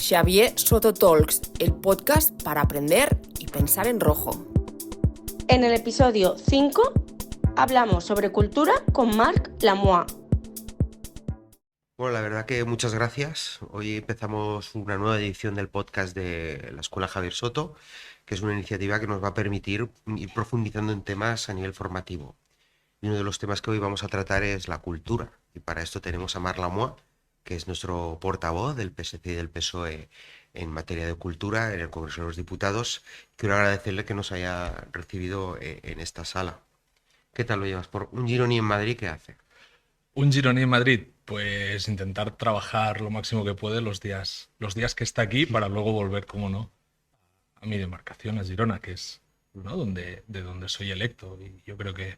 Xavier Soto Talks, el podcast para aprender y pensar en rojo. En el episodio 5 hablamos sobre cultura con Marc Lamoine. Bueno, la verdad que muchas gracias. Hoy empezamos una nueva edición del podcast de la Escuela Javier Soto, que es una iniciativa que nos va a permitir ir profundizando en temas a nivel formativo. Y uno de los temas que hoy vamos a tratar es la cultura. Y para esto tenemos a Marc Lamoine, que es nuestro portavoz del PSC y del PSOE en materia de cultura en el Congreso de los Diputados. Quiero agradecerle que nos haya recibido en esta sala. ¿Qué tal lo llevas? Por un Gironi en Madrid, ¿qué hace? Un Gironi en Madrid, pues intentar trabajar lo máximo que puede los días que está aquí para luego volver, como no, a mi demarcación, a Girona, que es, ¿no?, de donde soy electo. Y yo creo que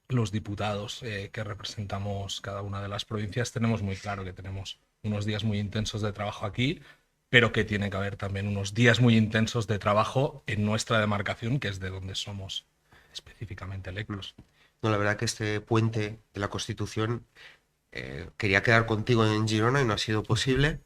los diputados que representamos cada una de las provincias tenemos muy claro que tenemos unos días muy intensos de trabajo aquí, pero que tiene que haber también unos días muy intensos de trabajo en nuestra demarcación, que es de donde somos específicamente electos. No, la verdad que este puente de la Constitución quería quedar contigo en Girona y no ha sido posible.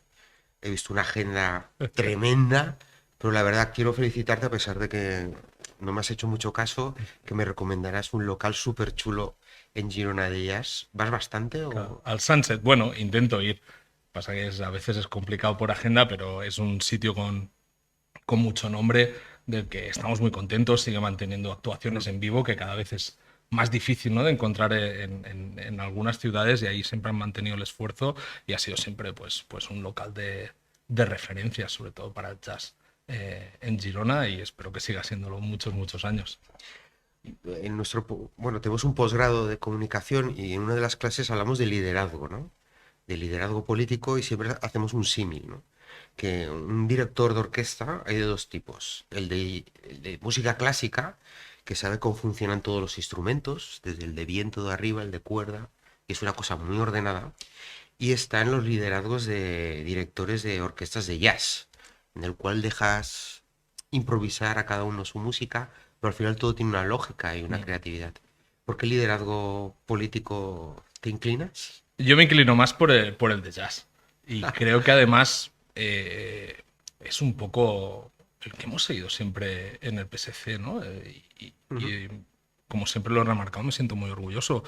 He visto una agenda tremenda, pero la verdad quiero felicitarte a pesar de que no me has hecho mucho caso, que me recomendarás un local súper chulo en Girona de Jazz. ¿Vas bastante? Claro, al Sunset, bueno, intento ir. Pasa que a veces es complicado por agenda, pero es un sitio con mucho nombre del que estamos muy contentos. Sigue manteniendo actuaciones en vivo, que cada vez es más difícil, ¿no?, de encontrar en algunas ciudades, y ahí siempre han mantenido el esfuerzo y ha sido siempre pues un local de referencia, sobre todo para el jazz en Girona, y espero que siga siéndolo muchos años. Bueno, tenemos un posgrado de comunicación y en una de las clases hablamos de liderazgo, ¿no? De liderazgo político, y siempre hacemos un símil, ¿no? Que un director de orquesta hay de dos tipos. El de música clásica, que sabe cómo funcionan todos los instrumentos, desde el de viento de arriba, el de cuerda, y es una cosa muy ordenada. Y está en los liderazgos de directores de orquestas de jazz, en el cual dejas improvisar a cada uno su música, pero al final todo tiene una lógica y una creatividad. ¿Por qué liderazgo político te inclinas? Yo me inclino más por el de jazz. Y creo que además es un poco el que hemos seguido siempre en el PSC, ¿no? Y como siempre lo he remarcado, me siento muy orgulloso.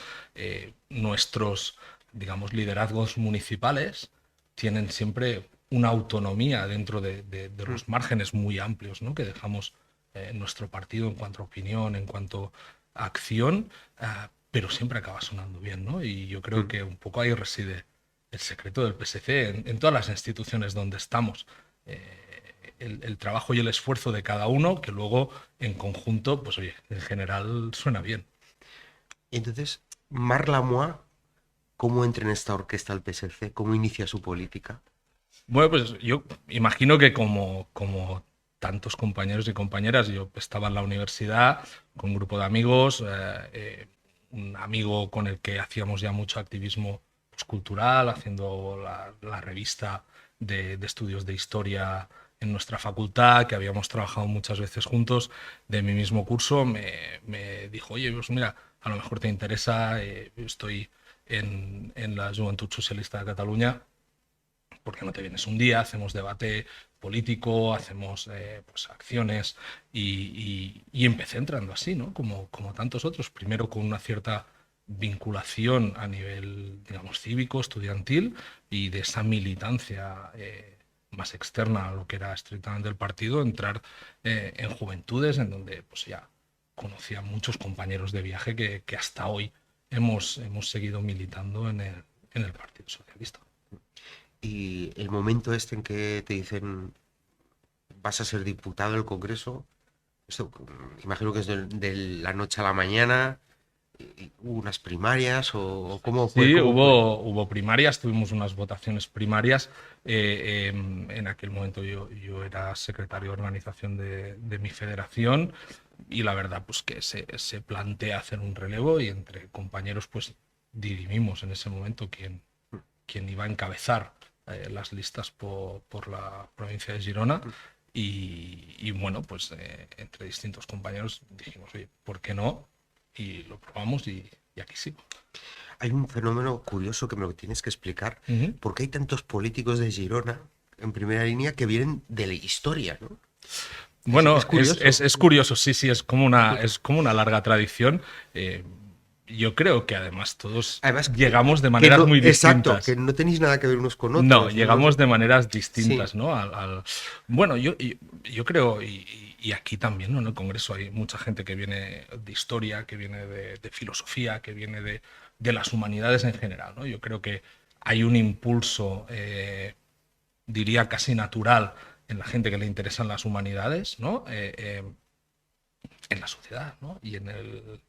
Nuestros, digamos, liderazgos municipales tienen siempre una autonomía dentro de los márgenes muy amplios, ¿no?, que dejamos en nuestro partido en cuanto a opinión, en cuanto a acción, pero siempre acaba sonando bien, ¿no? Y yo creo que un poco ahí reside el secreto del PSC, en todas las instituciones donde estamos. El trabajo y el esfuerzo de cada uno, que luego en conjunto, pues oye, en general suena bien. Entonces, Marc Lamoine, ¿cómo entra en esta orquesta al PSC? ¿Cómo inicia su política? Bueno, pues yo imagino que como tantos compañeros y compañeras, yo estaba en la universidad con un grupo de amigos, un amigo con el que hacíamos ya mucho activismo pues, cultural, haciendo la revista de estudios de historia en nuestra facultad, que habíamos trabajado muchas veces juntos, de mi mismo curso, me dijo, oye, pues mira, a lo mejor te interesa, estoy en la Joventut Socialista de Cataluña, ¿por qué no te vienes un día? Hacemos debate político, hacemos pues acciones, y empecé entrando así, ¿no? Como tantos otros, primero con una cierta vinculación a nivel, digamos, cívico, estudiantil, y de esa militancia más externa a lo que era estrictamente el partido, entrar en juventudes, en donde pues ya conocía muchos compañeros de viaje que hasta hoy hemos seguido militando en el Partido Socialista. Y el momento este en que te dicen vas a ser diputado del Congreso, esto, imagino que es de la noche a la mañana. ¿Hubo unas primarias o cómo fue? Sí, ¿Cómo fue? hubo primarias, tuvimos unas votaciones primarias. En aquel momento yo era secretario de organización de mi federación, y la verdad pues que se plantea hacer un relevo, y entre compañeros pues dirimimos en ese momento quién iba a encabezar las listas por la provincia de Girona. Y bueno, pues entre distintos compañeros dijimos, oye, ¿por qué no? Y lo probamos, y aquí sigo. Hay un fenómeno curioso que me lo tienes que explicar. ¿Por qué hay tantos políticos de Girona en primera línea que vienen de la historia, ¿no? Bueno, es curioso. es curioso, sí, es como una larga tradición. Yo creo que además todos Además, llegamos de maneras muy exacto, distintas. que no tenéis nada que ver unos con otros. No, llegamos de maneras distintas, Sí. ¿no? Bueno, yo creo, y aquí también, ¿no? En el Congreso hay mucha gente que viene de historia, que viene de filosofía, que viene de las humanidades en general, ¿no? Yo creo que hay un impulso, diría casi natural, en la gente que le interesan las humanidades, ¿no? En la sociedad, ¿no? Y en el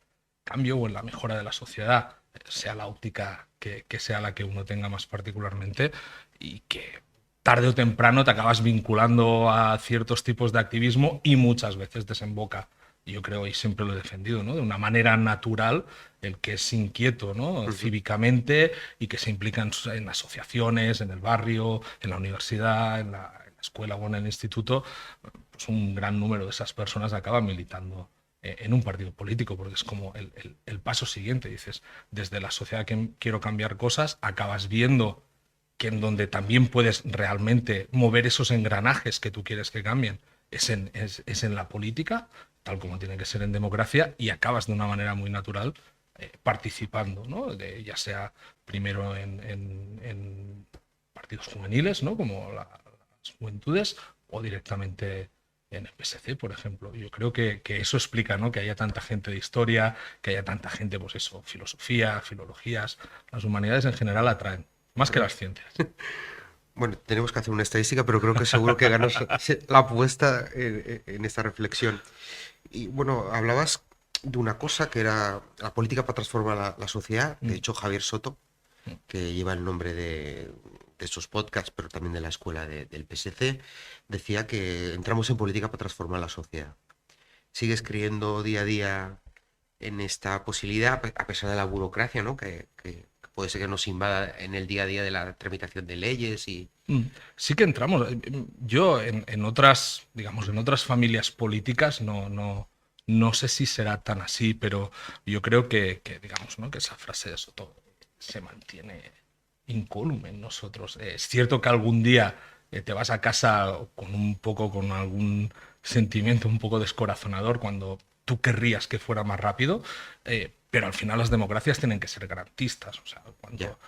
cambio o en la mejora de la sociedad, sea la óptica que sea la que uno tenga más particularmente, y que tarde o temprano te acabas vinculando a ciertos tipos de activismo y muchas veces desemboca, y yo creo, y siempre lo he defendido, ¿no? De una manera natural, el que es inquieto, ¿no? Cívicamente, y que se implica en asociaciones, en el barrio, en la universidad, en la escuela o en el instituto, pues un gran número de esas personas acaban militando en un partido político, porque es como el paso siguiente. Dices, desde la sociedad que quiero cambiar cosas, acabas viendo que en donde también puedes realmente mover esos engranajes que tú quieres que cambien es en la política, tal como tiene que ser en democracia, y acabas de una manera muy natural participando, ¿no? Ya sea primero en partidos juveniles, ¿no? Como las juventudes, o directamente en el PSC, por ejemplo. Yo creo que eso explica, ¿no? Que haya tanta gente de historia, que haya tanta gente, pues eso, filosofía, filologías. Las humanidades en general atraen, más que las ciencias. Bueno, tenemos que hacer una estadística, pero creo que seguro que ganas la apuesta en esta reflexión. Y bueno, hablabas de una cosa que era la política para transformar la sociedad. De hecho, Javier Soto, que lleva el nombre de esos podcasts, pero también de la escuela del PSC, decía que entramos en política para transformar la sociedad. ¿Sigues creyendo día a día en esta posibilidad, a pesar de la burocracia, ¿no? Que puede ser que nos invada en el día a día de la tramitación de leyes y... Sí que entramos. Yo en otras, digamos, en otras familias políticas no sé si será tan así, pero yo creo que digamos, ¿no? Que esa frase de Soto se mantiene incólume en nosotros. Es cierto que algún día te vas a casa con algún sentimiento un poco descorazonador cuando tú querrías que fuera más rápido, pero al final las democracias tienen que ser garantistas. O sea, cuando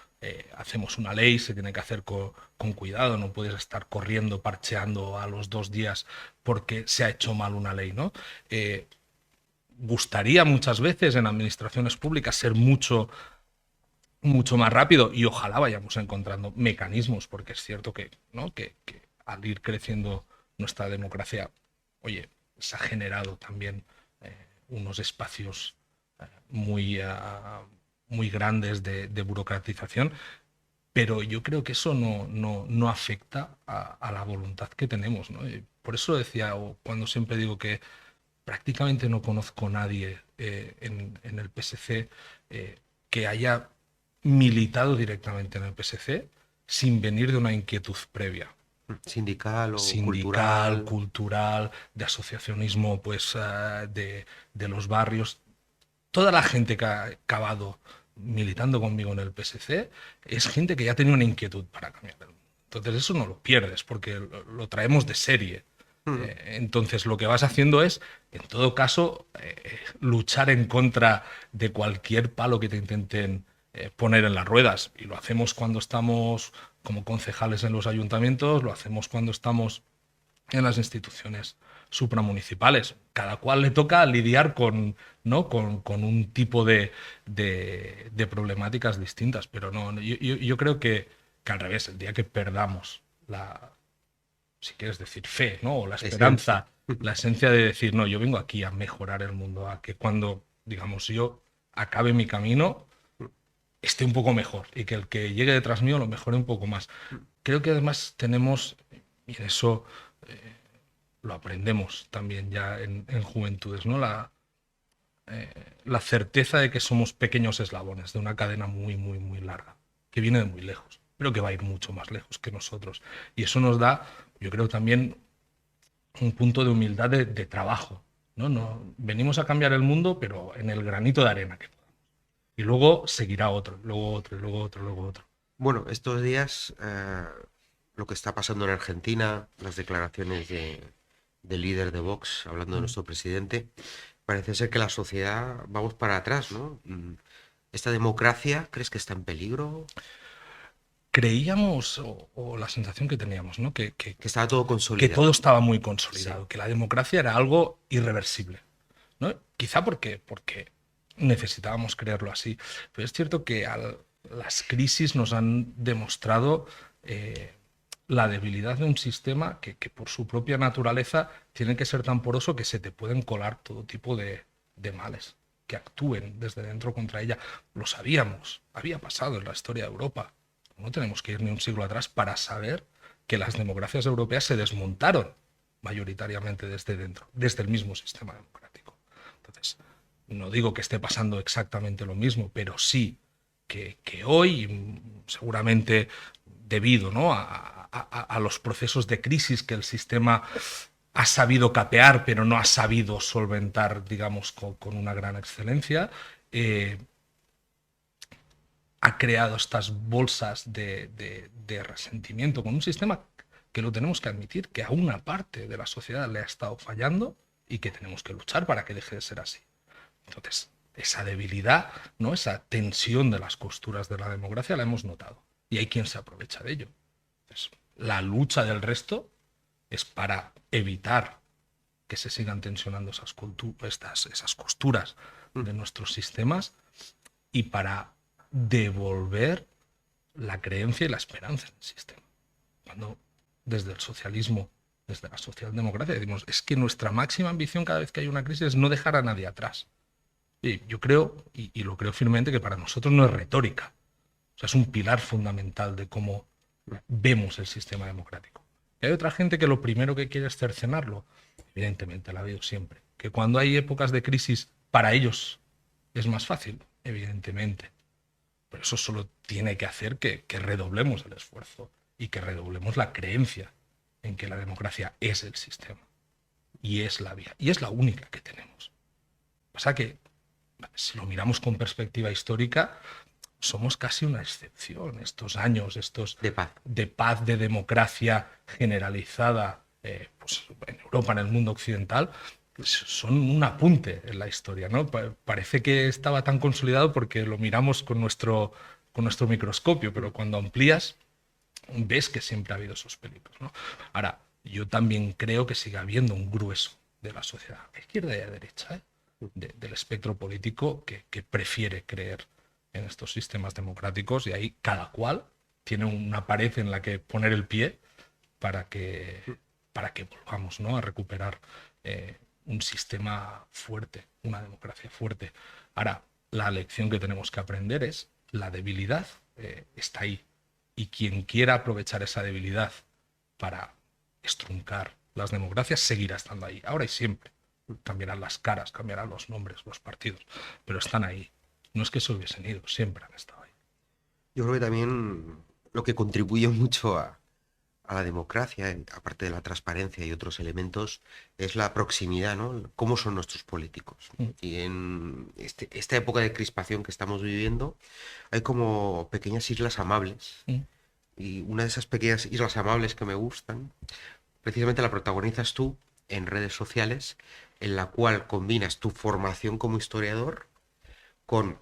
hacemos una ley se tiene que hacer con cuidado, no puedes estar corriendo, parcheando a los 2 días porque se ha hecho mal una ley, ¿no? Gustaría muchas veces en administraciones públicas ser mucho más rápido, y ojalá vayamos encontrando mecanismos, porque es cierto que, ¿no? que al ir creciendo nuestra democracia, oye, se ha generado también unos espacios muy grandes de burocratización, pero yo creo que eso no afecta a la voluntad que tenemos, ¿no? Y por eso decía, o cuando siempre digo que prácticamente no conozco a nadie en el PSC que haya militado directamente en el PSC sin venir de una inquietud previa. Sindical o Sindical, cultural. cultural, de asociacionismo, pues de los barrios. Toda la gente que ha acabado militando conmigo en el PSC es gente que ya tenía una inquietud para cambiar el mundo. Entonces eso no lo pierdes porque lo traemos de serie. Entonces lo que vas haciendo es, en todo caso, luchar en contra de cualquier palo que te intenten poner en las ruedas. Y lo hacemos cuando estamos como concejales en los ayuntamientos, lo hacemos cuando estamos en las instituciones supramunicipales. Cada cual le toca lidiar ¿no? con un tipo de problemáticas distintas, pero no, yo creo que al revés, el día que perdamos si quieres decir, fe, ¿no? O la esperanza, la esencia de decir, no, yo vengo aquí a mejorar el mundo, a que cuando, digamos, yo acabe mi camino, esté un poco mejor y que el que llegue detrás mío lo mejore un poco más. Creo que además tenemos, y en eso lo aprendemos también ya en juventudes, ¿no? La certeza de que somos pequeños eslabones de una cadena muy larga, que viene de muy lejos, pero que va a ir mucho más lejos que nosotros. Y eso nos da, yo creo, también un punto de humildad de trabajo, ¿no? Venimos a cambiar el mundo, pero en el granito de arena que podamos. Y luego seguirá otro, luego otro, luego otro, luego otro. Bueno, estos días lo que está pasando en Argentina, las declaraciones del líder de Vox, hablando de nuestro presidente, parece ser que la sociedad vamos para atrás, ¿no? ¿Esta democracia crees que está en peligro? Creíamos, o la sensación que teníamos, ¿no? Que estaba todo que consolidado. todo estaba muy consolidado, Sí. que la democracia era algo irreversible, ¿no? Quizá porque necesitábamos creerlo así. Pero es cierto que las crisis nos han demostrado la debilidad de un sistema que por su propia naturaleza tiene que ser tan poroso que se te pueden colar todo tipo de males que actúen desde dentro contra ella. Lo sabíamos, había pasado en la historia de Europa. No tenemos que ir ni un siglo atrás para saber que las democracias europeas se desmontaron mayoritariamente desde dentro, desde el mismo sistema democrático. Entonces, no digo que esté pasando exactamente lo mismo, pero sí que hoy, seguramente debido, ¿no?, a los procesos de crisis que el sistema ha sabido capear, pero no ha sabido solventar, digamos, con una gran excelencia, ha creado estas bolsas de resentimiento con un sistema que lo tenemos que admitir, que a una parte de la sociedad le ha estado fallando y que tenemos que luchar para que deje de ser así. Entonces, esa debilidad, ¿no?, esa tensión de las costuras de la democracia la hemos notado. Y hay quien se aprovecha de ello. Entonces, la lucha del resto es para evitar que se sigan tensionando esas costuras de nuestros sistemas y para devolver la creencia y la esperanza en el sistema. Cuando desde el socialismo, desde la socialdemocracia, decimos, es que nuestra máxima ambición cada vez que hay una crisis es no dejar a nadie atrás. Y yo creo, y lo creo firmemente, que para nosotros no es retórica. O sea, es un pilar fundamental de cómo vemos el sistema democrático. Y hay otra gente que lo primero que quiere es cercenarlo. Evidentemente, la ha habido siempre. Que cuando hay épocas de crisis, para ellos es más fácil, evidentemente. Pero eso solo tiene que hacer que redoblemos el esfuerzo y que redoblemos la creencia en que la democracia es el sistema y es la vía y es la única que tenemos. Pasa que si lo miramos con perspectiva histórica, somos casi una excepción. Estos años, estos de paz, de democracia generalizada, pues en Europa, en el mundo occidental, son un apunte en la historia, ¿no? Parece que estaba tan consolidado porque lo miramos con nuestro microscopio, pero cuando amplías ves que siempre ha habido esos peligros, ¿no? Ahora, yo también creo que sigue habiendo un grueso de la sociedad, a izquierda y a derecha, del espectro político que prefiere creer en estos sistemas democráticos, y ahí cada cual tiene una pared en la que poner el pie para que volvamos, ¿no?, a recuperar un sistema fuerte, una democracia fuerte. Ahora, la lección que tenemos que aprender es la debilidad está ahí, y quien quiera aprovechar esa debilidad para estruncar las democracias seguirá estando ahí, ahora y siempre. Cambiarán las caras, cambiarán los nombres, los partidos, pero están ahí. No es que se hubiesen ido, siempre han estado ahí. Yo creo que también lo que contribuye mucho a la democracia, aparte de la transparencia y otros elementos, es la proximidad, ¿no? ¿Cómo son nuestros políticos? Y en esta época de crispación que estamos viviendo, hay como pequeñas islas amables. Y una de esas pequeñas islas amables que me gustan, precisamente la protagonizas tú en redes sociales, en la cual combinas tu formación como historiador con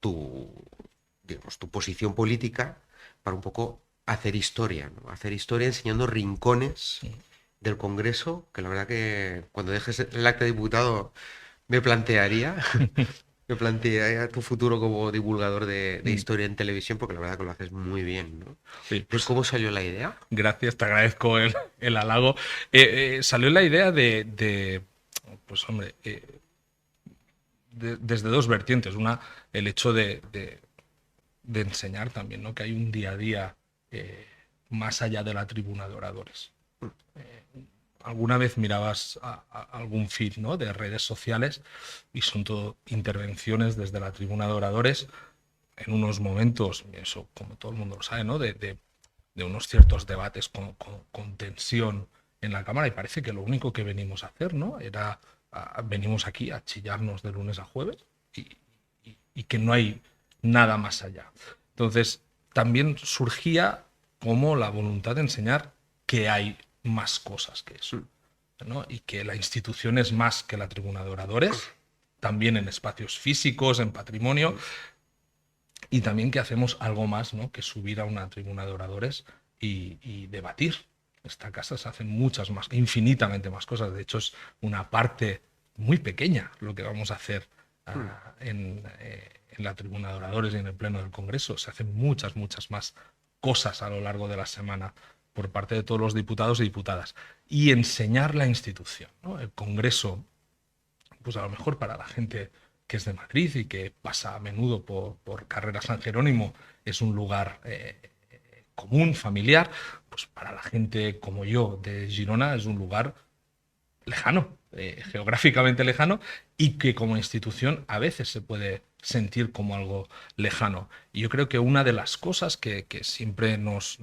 tu posición política para un poco hacer historia, ¿no? Hacer historia enseñando rincones del Congreso, que la verdad que cuando dejes el acta de diputado me plantearía tu futuro como divulgador de historia en televisión, porque la verdad que lo haces muy bien, ¿no? Sí, pues, ¿Cómo salió la idea? Gracias, te agradezco el halago. Salió la idea pues hombre, desde dos vertientes. Una, el hecho de enseñar también, ¿no?, que hay un día a día más allá de la tribuna de oradores. Alguna vez mirabas algún feed, ¿no?, de redes sociales y son todo intervenciones desde la tribuna de oradores en unos momentos, eso como todo el mundo lo sabe, ¿no?, de unos ciertos debates con tensión en la Cámara, y parece que lo único que venimos a hacer, ¿no?, venimos aquí a chillarnos de lunes a jueves y que no hay nada más allá. Entonces, también surgía como la voluntad de enseñar que hay más cosas que eso, ¿no? Y que la institución es más que la tribuna de oradores, también en espacios físicos, en patrimonio, y también que hacemos algo más, ¿no? Que subir a una tribuna de oradores y debatir. Esta casa se hacen muchas más, infinitamente más cosas. De hecho, es una parte muy pequeña lo que vamos a hacer en la tribuna de oradores y en el pleno del Congreso. Se hacen muchas, muchas más cosas a lo largo de la semana por parte de todos los diputados y diputadas. Y enseñar la institución, ¿no? El Congreso, pues a lo mejor para la gente que es de Madrid y que pasa a menudo por Carrera San Jerónimo, es un lugar común, familiar, pues para la gente como yo de Girona es un lugar lejano, geográficamente lejano, y que como institución a veces se puede sentir como algo lejano. Y yo creo que una de las cosas que siempre nos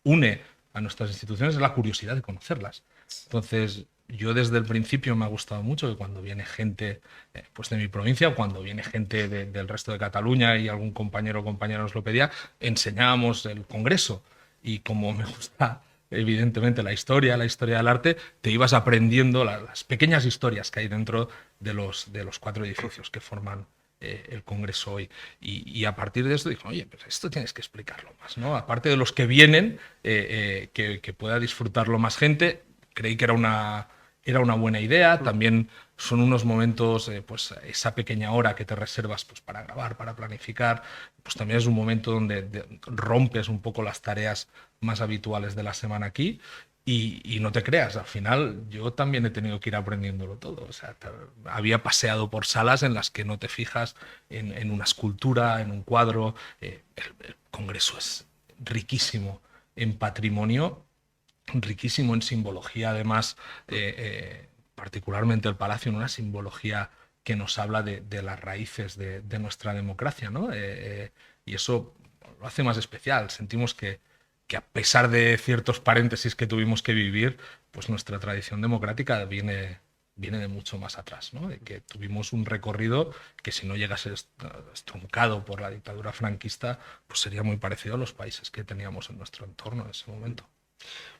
une a nuestras instituciones es la curiosidad de conocerlas. Entonces, yo desde el principio me ha gustado mucho que cuando viene gente pues de mi provincia o cuando viene gente del resto de Cataluña y algún compañero o compañera nos lo pedía, enseñábamos el Congreso. Y como me gusta evidentemente la historia del arte, te ibas aprendiendo las pequeñas historias que hay dentro de los 4 edificios que forman el Congreso hoy. Y a partir de esto dije, oye, pues esto tienes que explicarlo más, ¿no? Aparte de los que vienen, que pueda disfrutarlo más gente, creí que era una buena idea. También son unos momentos, pues esa pequeña hora que te reservas pues, para grabar, para planificar, pues también es un momento donde rompes un poco las tareas más habituales de la semana aquí. Y no te creas, al final yo también he tenido que ir aprendiéndolo todo. O sea, había paseado por salas en las que no te fijas en una escultura, en un cuadro. El Congreso es riquísimo en patrimonio, riquísimo en simbología, además, particularmente el Palacio, en una simbología que nos habla de las raíces de nuestra democracia, ¿no? Y eso lo hace más especial. Sentimos que a pesar de ciertos paréntesis que tuvimos que vivir, pues nuestra tradición democrática viene de mucho más atrás, ¿no? De que tuvimos un recorrido que si no llegase estruncado por la dictadura franquista, pues sería muy parecido a los países que teníamos en nuestro entorno en ese momento.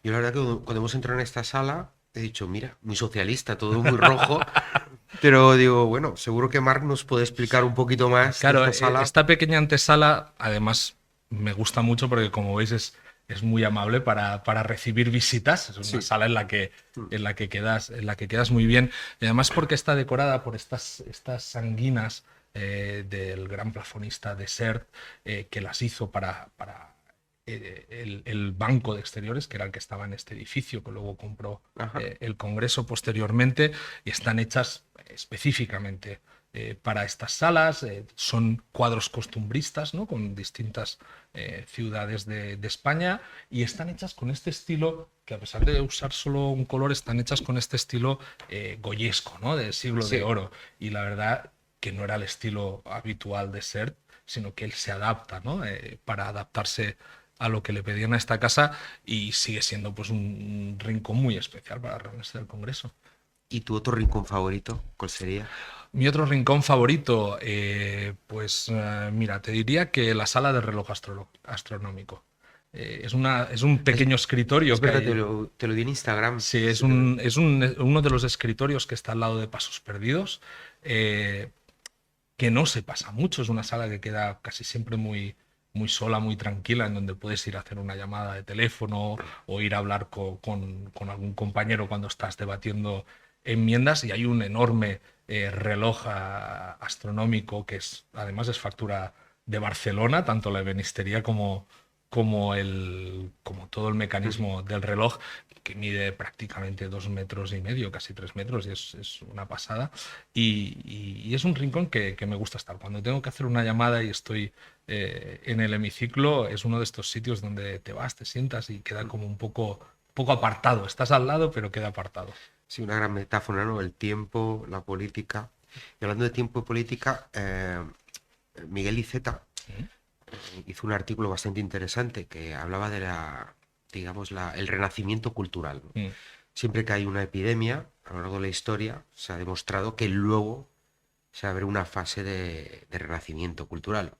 Yo la verdad que cuando hemos entrado en esta sala he dicho, mira, muy socialista, todo muy rojo, pero digo, bueno, seguro que Marc nos puede explicar un poquito más Claro, de esta sala. esta pequeña antesala, además, me gusta mucho porque, como veis, es muy amable para recibir visitas. Es una sala en la que quedas muy bien. Y además porque está decorada por estas sanguinas del gran plafonista Dessert, que las hizo para el banco de exteriores, que era el que estaba en este edificio, que luego compró el Congreso posteriormente, y están hechas específicamente para estas salas. Son cuadros costumbristas, ¿no? Con distintas ciudades de España, y están hechas con este estilo que, a pesar de usar solo un color, están hechas con este estilo goyesco, ¿no? Del siglo de oro. Y la verdad que no era el estilo habitual de Sert, sino que él se adapta, ¿no? Para adaptarse a lo que le pedían a esta casa, y sigue siendo pues un rincón muy especial para reunirse del Congreso. ¿Y tu otro rincón favorito? ¿Cuál sería? Mi otro rincón favorito, mira, te diría que la sala de reloj astronómico. Es un pequeño escritorio. Espera, te lo di en Instagram. Sí, es uno de los escritorios que está al lado de Pasos Perdidos, que no se pasa mucho. Es una sala que queda casi siempre muy sola, muy tranquila, en donde puedes ir a hacer una llamada de teléfono o ir a hablar con algún compañero cuando estás debatiendo enmiendas. Y hay un enorme reloj astronómico que además es factura de Barcelona, tanto la ebenistería como todo el mecanismo del reloj, que mide prácticamente 2,5 metros, casi 3 metros, y es una pasada. Y es un rincón que me gusta estar. Cuando tengo que hacer una llamada y estoy en el hemiciclo, es uno de estos sitios donde te vas, te sientas y queda como un poco apartado. Estás al lado, pero queda apartado. Sí, una gran metáfora, ¿no? El tiempo, la política. Y hablando de tiempo y política, Miguel Iceta hizo un artículo bastante interesante que hablaba de el renacimiento cultural, ¿no? Siempre que hay una epidemia a lo largo de la historia, se ha demostrado que luego se abre una fase de renacimiento cultural.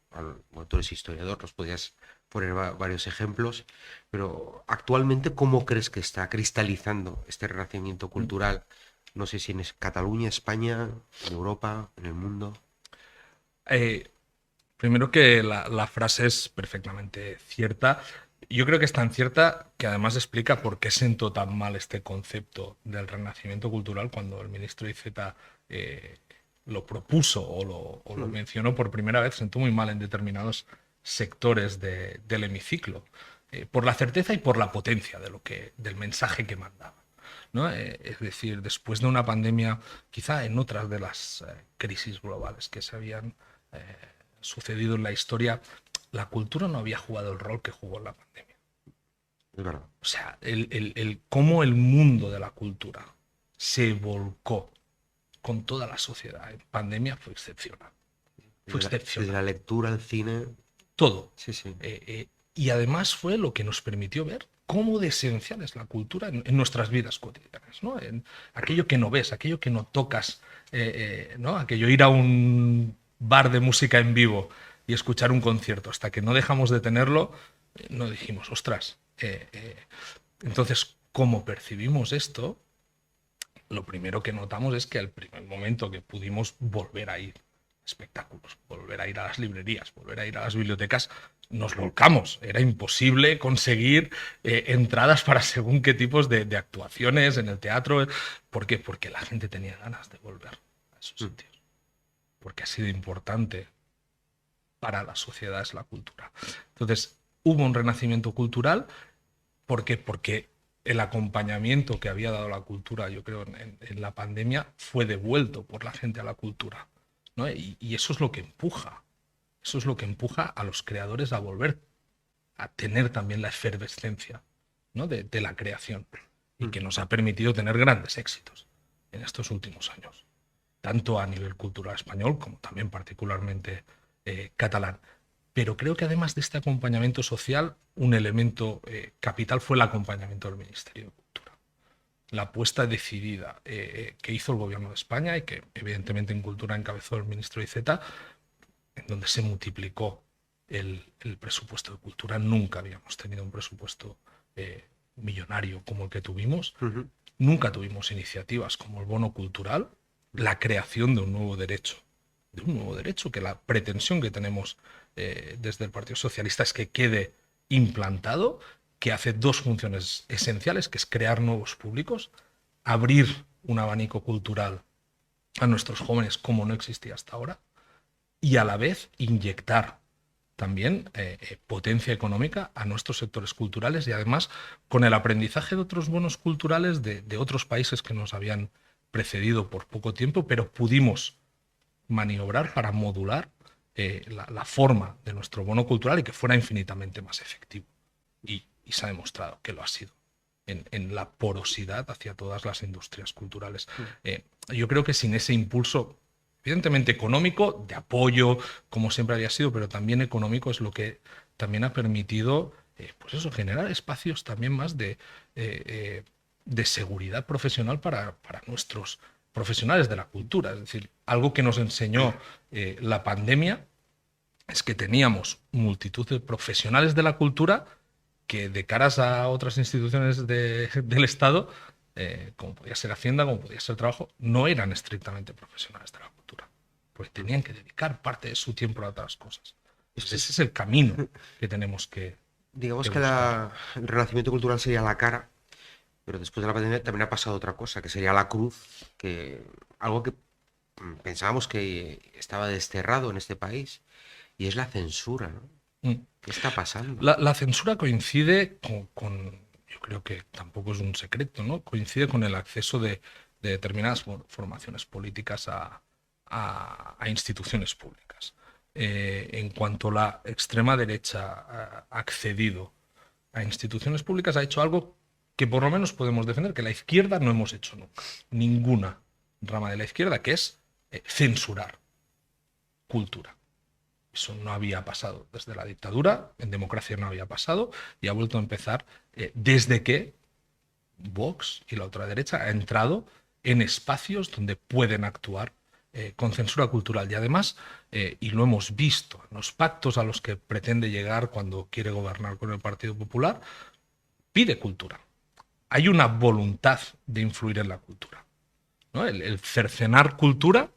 Bueno, tú eres historiador, nos podías poner varios ejemplos, pero actualmente, ¿cómo crees que está cristalizando este renacimiento cultural? No sé si en Cataluña, España, en Europa, en el mundo. Eh, Primero que la frase es perfectamente cierta. Yo creo que es tan cierta que además explica por qué sentó tan mal este concepto del renacimiento cultural cuando el ministro Iceta lo propuso o lo mencionó por primera vez. Sentó muy mal en determinados sectores del hemiciclo, por la certeza y por la potencia del mensaje que mandaba, ¿no? Es decir, después de una pandemia, quizá en otras de las crisis globales que se habían sucedido en la historia, la cultura no había jugado el rol que jugó en la pandemia. Es verdad. O sea, cómo el mundo de la cultura se volcó con toda la sociedad en pandemia fue excepcional. Fue Desde excepcional. la lectura al cine. Todo. Sí, sí. Y además fue lo que nos permitió ver cómo de esencial es la cultura en nuestras vidas cotidianas, ¿no? En aquello que no ves, aquello que no tocas, ¿no? Aquello ir a un bar de música en vivo y escuchar un concierto, hasta que no dejamos de tenerlo, no dijimos, ostras. Entonces, ¿cómo percibimos esto? Lo primero que notamos es que al primer momento que pudimos volver a ir a espectáculos, volver a ir a las librerías, volver a ir a las bibliotecas, nos volcamos. Era imposible conseguir entradas para según qué tipos de actuaciones en el teatro. ¿Por qué? Porque la gente tenía ganas de volver a esos sitios. Porque ha sido importante para las sociedades la cultura. Entonces, hubo un renacimiento cultural. ¿Por qué? Porque el acompañamiento que había dado la cultura, yo creo, en la pandemia, fue devuelto por la gente a la cultura, ¿no? Y eso es lo que empuja. Eso es lo que empuja a los creadores a volver a tener también la efervescencia, ¿no? de la creación, y que nos ha permitido tener grandes éxitos en estos últimos años, tanto a nivel cultural español como también particularmente catalán. Pero creo que además de este acompañamiento social, un elemento capital fue el acompañamiento del Ministerio de Cultura. La apuesta decidida que hizo el Gobierno de España y que evidentemente en Cultura encabezó el ministro Iceta, en donde se multiplicó el presupuesto de cultura. Nunca habíamos tenido un presupuesto millonario como el que tuvimos. Nunca tuvimos iniciativas como el bono cultural, la creación de un nuevo derecho. Que la pretensión que tenemos desde el Partido Socialista es que quede implantado, que hace dos funciones esenciales, que es crear nuevos públicos, abrir un abanico cultural a nuestros jóvenes como no existía hasta ahora, y a la vez inyectar también potencia económica a nuestros sectores culturales, y además con el aprendizaje de otros bonos culturales de otros países que nos habían precedido por poco tiempo, pero pudimos maniobrar para modular la forma de nuestro bono cultural y que fuera infinitamente más efectivo. Y se ha demostrado que lo ha sido en la porosidad hacia todas las industrias culturales. Yo creo que sin ese impulso, evidentemente económico, de apoyo, como siempre había sido, pero también económico, es lo que también ha permitido pues eso, generar espacios también más de seguridad profesional para nuestros profesionales de la cultura. Es decir, algo que nos enseñó la pandemia es que teníamos multitud de profesionales de la cultura que, de caras a otras instituciones del Estado, como podía ser Hacienda, como podía ser Trabajo, no eran estrictamente profesionales de la cultura, porque tenían que dedicar parte de su tiempo a otras cosas. Ese es el camino que tenemos que... Digamos que el renacimiento cultural sería la cara, pero después de la pandemia también ha pasado otra cosa, que sería la cruz, algo que pensábamos que estaba desterrado en este país, y es la censura, ¿no? ¿Qué está pasando? La censura coincide yo creo que tampoco es un secreto, ¿no? Coincide con el acceso de determinadas formaciones políticas a instituciones públicas. En cuanto la extrema derecha ha accedido a instituciones públicas, ha hecho algo que por lo menos podemos defender, que la izquierda no hemos hecho nunca, ninguna rama de la izquierda, que es censurar cultura. Eso no había pasado desde la dictadura, en democracia no había pasado, y ha vuelto a empezar desde que Vox y la ultraderecha ha entrado en espacios donde pueden actuar con censura cultural. Y además, y lo hemos visto en los pactos a los que pretende llegar cuando quiere gobernar con el Partido Popular, pide cultura. Hay una voluntad de influir en la cultura, ¿no? El cercenar cultura,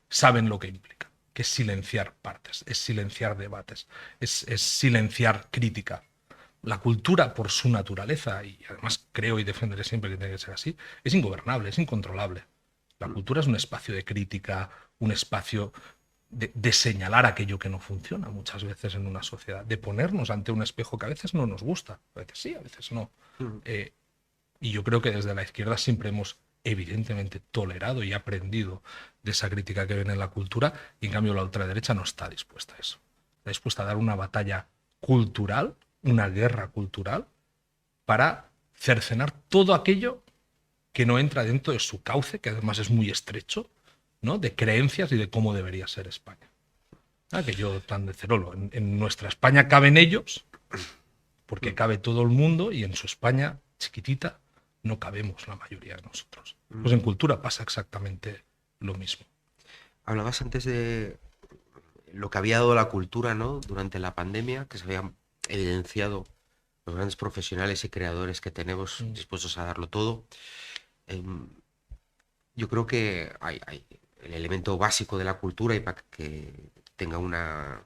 saben lo que implica, que es silenciar partes, es silenciar debates, es silenciar crítica. La cultura, por su naturaleza, y además creo y defenderé siempre que tiene que ser así, es ingobernable, es incontrolable. La cultura es un espacio de crítica, un espacio de señalar aquello que no funciona muchas veces en una sociedad, de ponernos ante un espejo que a veces no nos gusta, a veces sí, a veces no. Y yo creo que desde la izquierda siempre hemos evidentemente tolerado y aprendido de esa crítica que viene en la cultura, y en cambio la ultraderecha no está dispuesta a eso. Está dispuesta a dar una batalla cultural, una guerra cultural, para cercenar todo aquello que no entra dentro de su cauce, que además es muy estrecho, ¿no? De creencias y de cómo debería ser España. Aquello tan de Cerolo. En nuestra España caben ellos, porque cabe todo el mundo, y en su España chiquitita no cabemos la mayoría de nosotros. Pues en cultura pasa exactamente lo mismo. Hablabas antes de lo que había dado la cultura, ¿no? Durante la pandemia, que se habían evidenciado los grandes profesionales y creadores que tenemos dispuestos a darlo todo. Yo creo que hay el elemento básico de la cultura, y para que tenga una,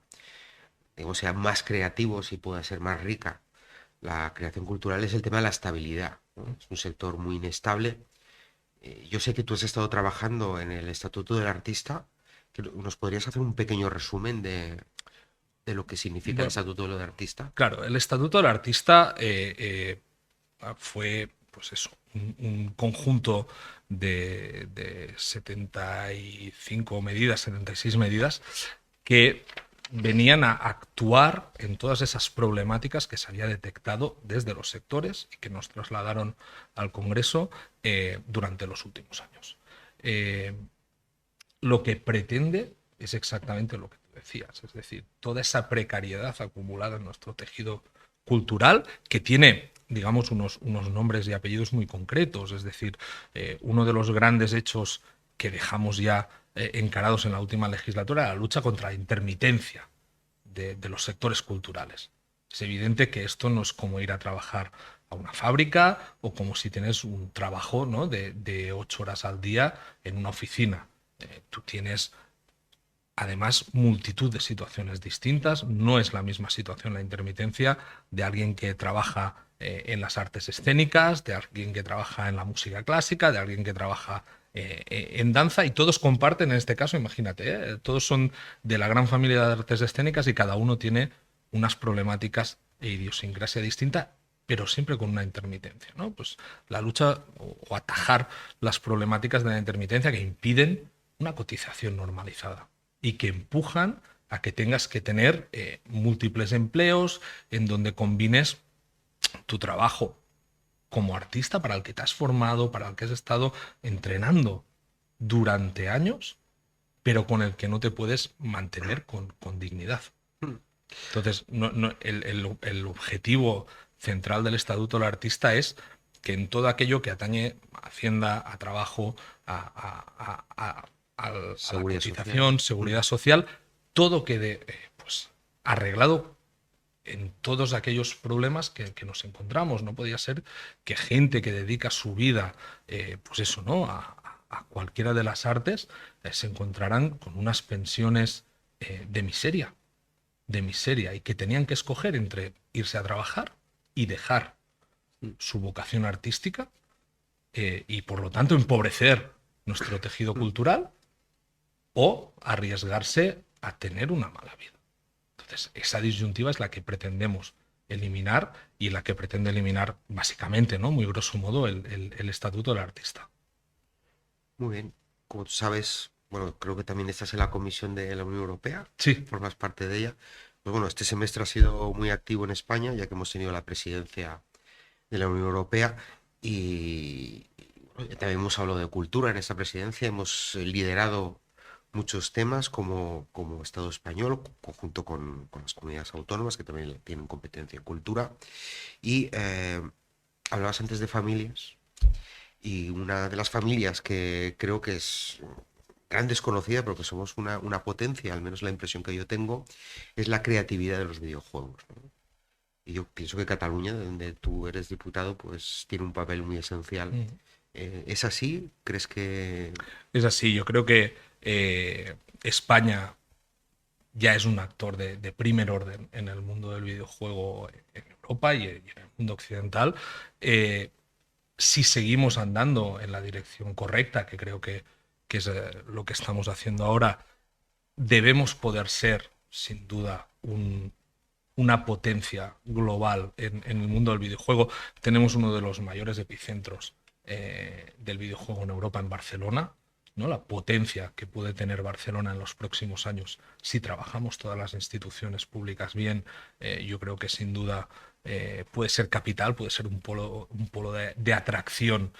digamos, sea más creativos y pueda ser más rica la creación cultural, es el tema de la estabilidad, ¿no? Es un sector muy inestable. Yo sé que tú has estado trabajando en el Estatuto del Artista. ¿Nos podrías hacer un pequeño resumen de lo que significa el Estatuto del Artista? Claro, el Estatuto del Artista fue, pues eso, un conjunto de 75 medidas, 76 medidas, que venían a actuar en todas esas problemáticas que se había detectado desde los sectores y que nos trasladaron al Congreso durante los últimos años. Lo que pretende es exactamente lo que tú decías, es decir, toda esa precariedad acumulada en nuestro tejido cultural, que tiene, digamos, unos nombres y apellidos muy concretos. Es decir, uno de los grandes hechos que dejamos ya encarados en la última legislatura era la lucha contra la intermitencia de los sectores culturales. Es evidente que esto no es como ir a trabajar a una fábrica o como si tienes un trabajo, ¿no? de 8 horas al día en una oficina. Tú tienes además multitud de situaciones distintas. No es la misma situación la intermitencia de alguien que trabaja en las artes escénicas, de alguien que trabaja en la música clásica, de alguien que trabaja en danza, y todos comparten, en este caso, imagínate, todos son de la gran familia de artes escénicas y cada uno tiene unas problemáticas e idiosincrasia distinta, pero siempre con una intermitencia, ¿no? Pues la lucha o atajar las problemáticas de la intermitencia que impiden una cotización normalizada y que empujan a que tengas que tener múltiples empleos en donde combines tu trabajo como artista para el que te has formado, para el que has estado entrenando durante años, pero con el que no te puedes mantener con dignidad. Entonces, el objetivo central del Estatuto del Artista es que en todo aquello que atañe a Hacienda, a trabajo, a la cotización, seguridad social, todo quede pues, arreglado en todos aquellos problemas que nos encontramos. No podía ser que gente que dedica su vida, pues eso, ¿no? a cualquiera de las artes, se encontraran con unas pensiones de miseria, y que tenían que escoger entre irse a trabajar y dejar su vocación artística y por lo tanto empobrecer nuestro tejido cultural, o arriesgarse a tener una mala vida. Entonces, esa disyuntiva es la que pretendemos eliminar, y la que pretende eliminar básicamente, ¿no? Muy grosso modo, el Estatuto del Artista. Muy bien. Como tú sabes, bueno, creo que también estás en la Comisión de la Unión Europea. Sí. Formas parte de ella. Pues bueno, este semestre ha sido muy activo en España, ya que hemos tenido la presidencia de la Unión Europea, y bueno, también hemos hablado de cultura en esta presidencia. Hemos liderado muchos temas como Estado español, conjunto con las comunidades autónomas que también tienen competencia en cultura. Y hablabas antes de familias, Y una de las familias que creo que es gran desconocida, pero que somos una potencia, al menos la impresión que yo tengo, es la creatividad de los videojuegos, ¿no? Y yo pienso que Cataluña, donde tú eres diputado, pues tiene un papel muy esencial. Mm. ¿Es así? ¿Crees que...? Es así, yo creo que España ya es un actor de primer orden en el mundo del videojuego en Europa y en el mundo occidental. Si seguimos andando en la dirección correcta, que creo que es lo que estamos haciendo ahora, debemos poder ser, sin duda, una potencia global en el mundo del videojuego. Tenemos uno de los mayores epicentros del videojuego en Europa, en Barcelona, ¿no? La potencia que puede tener Barcelona en los próximos años, si trabajamos todas las instituciones públicas bien, yo creo que sin duda puede ser capital, puede ser un polo de atracción.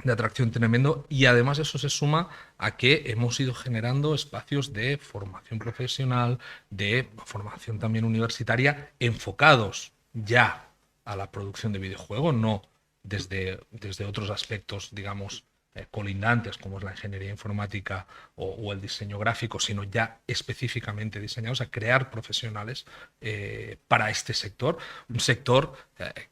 De atracción tremendo, y además eso se suma a que hemos ido generando espacios de formación profesional, de formación también universitaria, enfocados ya a la producción de videojuegos, no desde otros aspectos, digamos, colindantes, como es la ingeniería informática o el diseño gráfico, sino ya específicamente diseñados a crear profesionales para este sector, un sector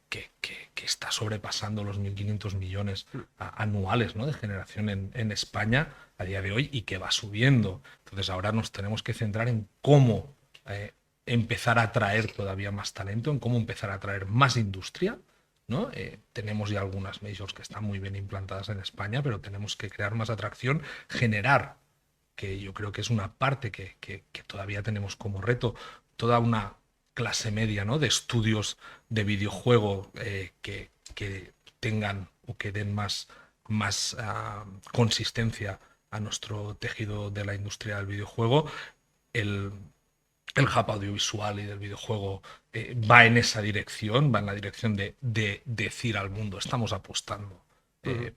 que está sobrepasando los 1.500 millones anuales, ¿no?, de generación en España a día de hoy, y que va subiendo. Entonces ahora nos tenemos que centrar en cómo empezar a atraer todavía más talento, en cómo empezar a atraer más industria, ¿no? Tenemos ya algunas majors que están muy bien implantadas en España, pero tenemos que crear más atracción, generar, que yo creo que es una parte que todavía tenemos como reto, toda una clase media, ¿no?, de estudios de videojuego que tengan o que den más consistencia a nuestro tejido de la industria del videojuego. El hub audiovisual y del videojuego va en esa dirección, va en la dirección de decir al mundo, estamos apostando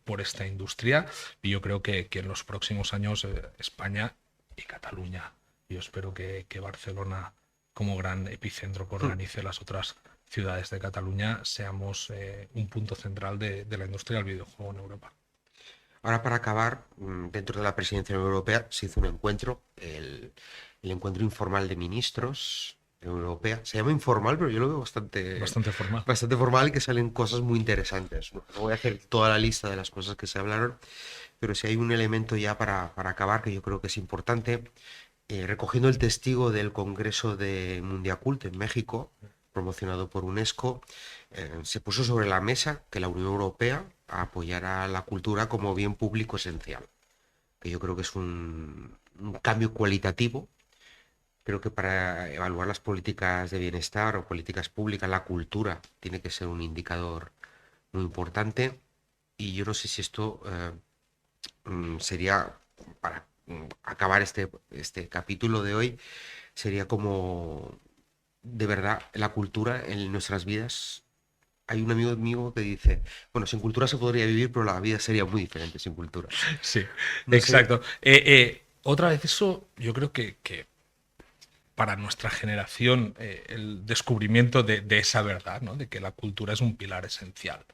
por esta industria, y yo creo que en los próximos años España y Cataluña, yo espero que Barcelona, como gran epicentro que organice las otras ciudades de Cataluña, seamos un punto central de la industria del videojuego en Europa. Ahora, para acabar, dentro de la presidencia de la Unión Europea se hizo un encuentro, el encuentro informal de ministros de la Unión Europea. Se llama informal, pero yo lo veo bastante Formal. bastante formal, y que salen cosas muy interesantes. No voy a hacer toda la lista de las cosas que se hablaron, pero si hay un elemento ya para acabar que yo creo que es importante. Recogiendo el testigo del Congreso de Mundiacult en México, promocionado por UNESCO, se puso sobre la mesa que la Unión Europea apoyara la cultura como bien público esencial, que yo creo que es un cambio cualitativo. Creo que para evaluar las políticas de bienestar o políticas públicas, la cultura tiene que ser un indicador muy importante, y yo no sé si esto sería, para acabar este capítulo de hoy, sería como, de verdad, la cultura en nuestras vidas. Hay un amigo mío que dice, bueno, sin cultura se podría vivir, pero la vida sería muy diferente sin cultura. Sí, No sé. exacto. Otra vez eso, yo creo que para nuestra generación, el descubrimiento de esa verdad, ¿no?, de que la cultura es un pilar esencial,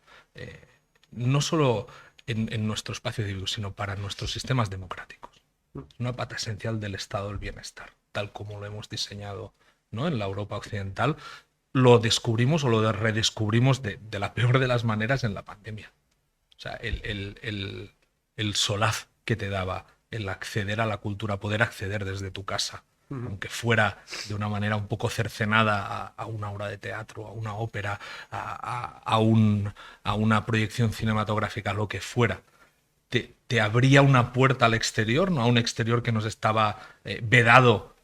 no solo en nuestro espacio de vida, sino para nuestros sistemas democráticos. Es una pata esencial del estado del bienestar, tal como lo hemos diseñado, ¿no?, en la Europa occidental. Lo descubrimos o lo redescubrimos de la peor de las maneras en la pandemia. O sea, el solaz que te daba el acceder a la cultura, poder acceder desde tu casa, aunque fuera de una manera un poco cercenada a una obra de teatro, a una ópera, a una proyección cinematográfica, lo que fuera, te abría una puerta al exterior, ¿no?, a un exterior que nos estaba vedado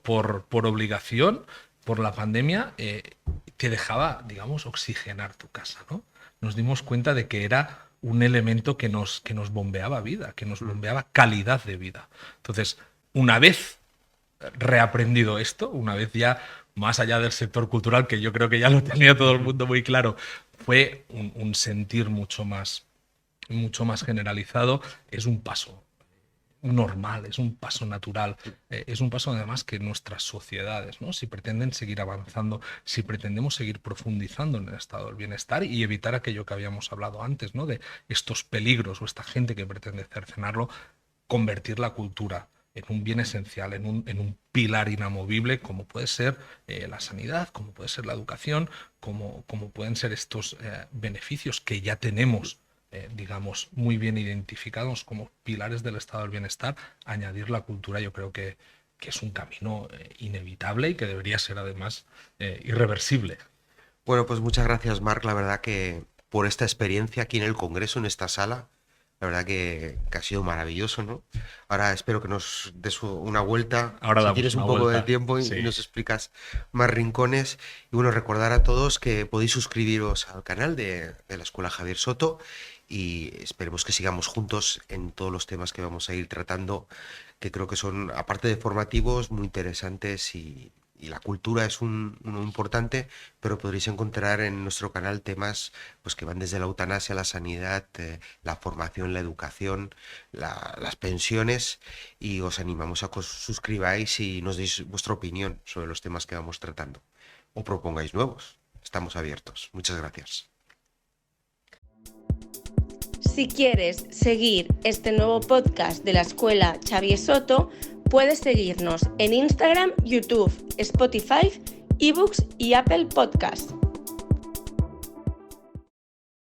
por obligación, por la pandemia, te dejaba, digamos, oxigenar tu casa, ¿no? Nos dimos cuenta de que era un elemento que nos bombeaba vida, que nos bombeaba calidad de vida. Entonces, una vez reaprendido esto, una vez ya más allá del sector cultural, que yo creo que ya lo tenía todo el mundo muy claro, fue un sentir mucho más generalizado, es un paso normal, es un paso natural, es un paso además que nuestras sociedades, ¿no? Si pretenden seguir avanzando, si pretendemos seguir profundizando en el estado del bienestar y evitar aquello que habíamos hablado antes, ¿no? De estos peligros o esta gente que pretende cercenarlo, convertir la cultura en un bien esencial, en un pilar inamovible, como puede ser la sanidad, como puede ser la educación, como pueden ser estos beneficios que ya tenemos, digamos, muy bien identificados como pilares del estado del bienestar. Añadir la cultura, yo creo que es un camino inevitable y que debería ser además irreversible. Bueno, pues muchas gracias, Marc, la verdad que por esta experiencia aquí en el Congreso, en esta sala. La verdad que ha sido maravilloso, ¿no? Ahora espero que nos des una vuelta, Ahora si tienes un poco de tiempo y nos explicas más rincones. Y bueno, recordar a todos que podéis suscribiros al canal de la Escuela Javier Soto y esperemos que sigamos juntos en todos los temas que vamos a ir tratando, que creo que son, aparte de formativos, muy interesantes y la cultura es uno importante, pero podréis encontrar en nuestro canal temas pues que van desde la eutanasia, la sanidad, la formación, la educación, las pensiones, y os animamos a que os suscribáis y nos deis vuestra opinión sobre los temas que vamos tratando o propongáis nuevos. Estamos abiertos. Muchas gracias. Si quieres seguir este nuevo podcast de la Escuela Xavier Soto, puedes seguirnos en Instagram, YouTube, Spotify, eBooks y Apple Podcasts.